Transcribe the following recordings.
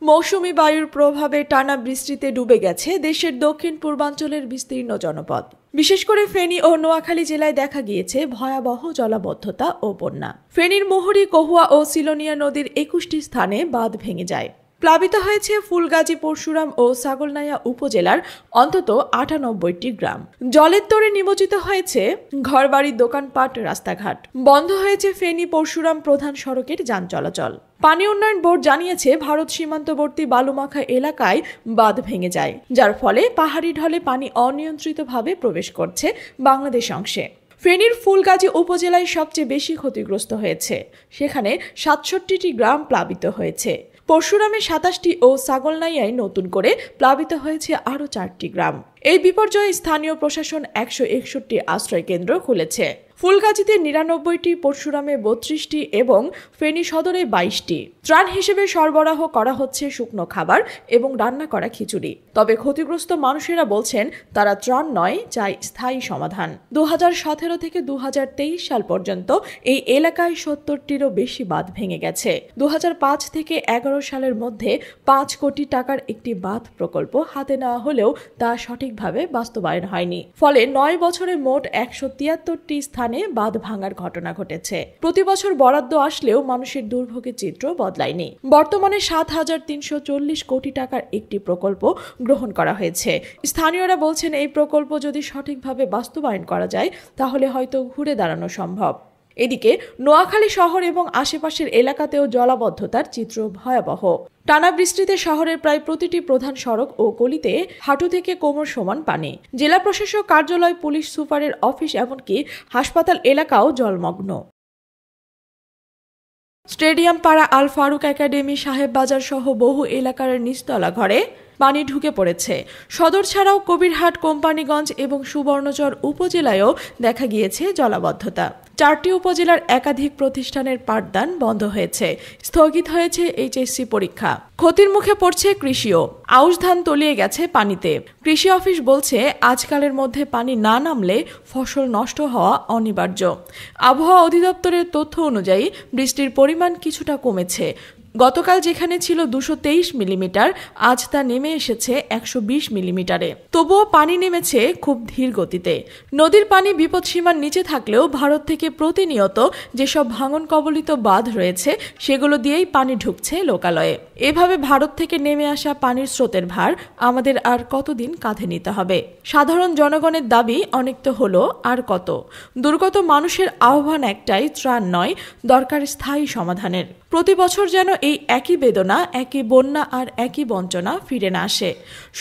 মৌসুমী বায়ুর প্রভাবে টানা বৃষ্টিতে ডুবে গেছে দেশের দক্ষিণ পূর্বাঞ্চলের বিস্তীর্ণ জনপদ। বিশেষ করে ফেনী ও নোয়াখালী জেলায় দেখা গিয়েছে ভয়াবহ জলাবদ্ধতা ও বন্যা। ফেনীর মুহুরী, কহুয়া ও সিলোনিয়া নদীর 21টি স্থানে বাঁধ ভেঙে যায়। প্লাবিত হয়েছে ফুলগাজী, পরশুরাম ও ছাগলনাইয়া উপজেলার অন্তত 98টি গ্রাম। জলের তোড়ে নিমজ্জিত হয়েছে ঘরবাড়ি, দোকানপাট, রাস্তাঘাট। বন্ধ হয়েছে ফেনী পরশুরাম প্রধান সড়কের যান চলাচল। পানি উন্নয়ন বোর্ড জানিয়েছে, ভারত সীমান্তবর্তী বালুমাখা এলাকায় বাঁধ ভেঙে যায়, যার ফলে পাহাড়ি ঢলে পানি অনিয়ন্ত্রিতভাবে প্রবেশ করছে বাংলাদেশ অংশে। ফেনীর ফুলগাজী উপজেলায় সবচেয়ে বেশি ক্ষতিগ্রস্ত হয়েছে, সেখানে 67টি গ্রাম প্লাবিত হয়েছে। পরশুরামে 27টি ও ছাগলনাইয়ায় নতুন করে প্লাবিত হয়েছে আরও 4টি গ্রাম। এই বিপর্যয়ে স্থানীয় প্রশাসন 161টি আশ্রয় কেন্দ্র খুলেছে। ফুলগাজীতে 99টি, পরশুরামে 32টি এবং ফেনী সদরে 22টি। ত্রাণ হিসেবে সরবরাহ করা হচ্ছে শুকনো খাবার এবং রান্না করা খিচুড়ি। তবে ক্ষতিগ্রস্ত মানুষেরা বলছেন, তারা ত্রাণ নয়, চাই স্থায়ী সমাধান। 2017 থেকে 2023 সাল পর্যন্ত এই এলাকায় 70টিরও বেশি বাঁধ ভেঙে গেছে। 2005 থেকে 11 সালের মধ্যে 5 কোটি টাকার একটি বাঁধ প্রকল্প হাতে নেওয়া হলেও তা সঠিকভাবে বাস্তবায়ন হয়নি। ফলে 9 বছরে মোট 173টি স্থানে বাঁধ ভাঙার ঘটনা ঘটেছে। প্রতি বছর বরাদ্দ আসলেও মানুষের দুর্ভোগের চিত্র বদলায়নি। বর্তমানে 7,340 কোটি টাকার একটি প্রকল্প গ্রহণ করা হয়েছে। স্থানীয়রা বলছেন, এই প্রকল্প যদি সঠিকভাবে বাস্তবায়ন করা যায় তাহলে হয়তো ঘুরে দাঁড়ানো সম্ভব। এদিকে নোয়াখালী শহর এবং আশেপাশের এলাকাতেও জলাবদ্ধতার চিত্র ভয়াবহ। টানা বৃষ্টিতে শহরের প্রায় প্রতিটি প্রধান সড়ক ও গলিতে হাঁটু থেকে কোমর সমান পানি। জেলা প্রশাসক কার্যালয়, পুলিশ সুপারের অফিস, এমনকি হাসপাতাল এলাকাও জলমগ্ন। স্টেডিয়াম পাড়া, আল ফারুক একাডেমি, সাহেব বাজার সহ বহু এলাকার নিচতলা ঘরে পানি ঢুকে পড়েছে। সদর ছাড়াও কবিরহাট, কোম্পানিগঞ্জ এবং সুবর্ণচর উপজেলায়ও দেখা গিয়েছে জলাবদ্ধতা। 4টি উপজেলার একাধিক প্রতিষ্ঠানের পাঠদান বন্ধ হয়েছে। স্থগিত হয়েছে এইচএসসি পরীক্ষা। ক্ষতির মুখে পড়ছে কৃষিও। আউশ ধান তলিয়ে গেছে পানিতে। কৃষি অফিস বলছে, আজকালের মধ্যে পানি না নামলে ফসল নষ্ট হওয়া অনিবার্য। আবহাওয়া অধিদপ্তরের তথ্য অনুযায়ী বৃষ্টির পরিমাণ কিছুটা কমেছে। গতকাল যেখানে ছিল 223 মিলিমিটার, আজ তা নেমে এসেছে 120 মিলিমিটারে। তবুও পানি নেমেছে খুব ধীর গতিতে। নদীর পানি বিপদসীমার নিচে থাকলেও ভারত থেকে প্রতিনিয়ত যেসব ভাঙন কবলিত বাঁধ রয়েছে সেগুলো দিয়েই পানি ঢুকছে লোকালয়ে। এভাবে ভারত থেকে নেমে আসা পানির স্রোতের ভার আমাদের আর কতদিন কাঁধে নিতে হবে? সাধারণ জনগণের দাবি অনেক তো হলো, আর কত? দুর্গত মানুষের আহ্বান একটাই, ত্রাণ নয়, দরকার স্থায়ী সমাধানের। প্রতি বছর যেন এই একই বেদনা, একই বন্যা আর একই বঞ্চনা ফিরে না আসে।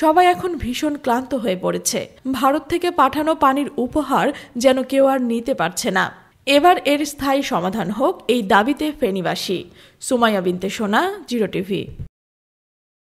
সবাই এখন ভীষণ ক্লান্ত হয়ে পড়েছে। ভারত থেকে পাঠানো পানির উপহার যেন কেউ আর নিতে পারছে না। এবার এর স্থায়ী সমাধান হোক, এই দাবিতে ফেনীবাসী। সুমাইয়া বিনতে সোনা, জিরো টিভি।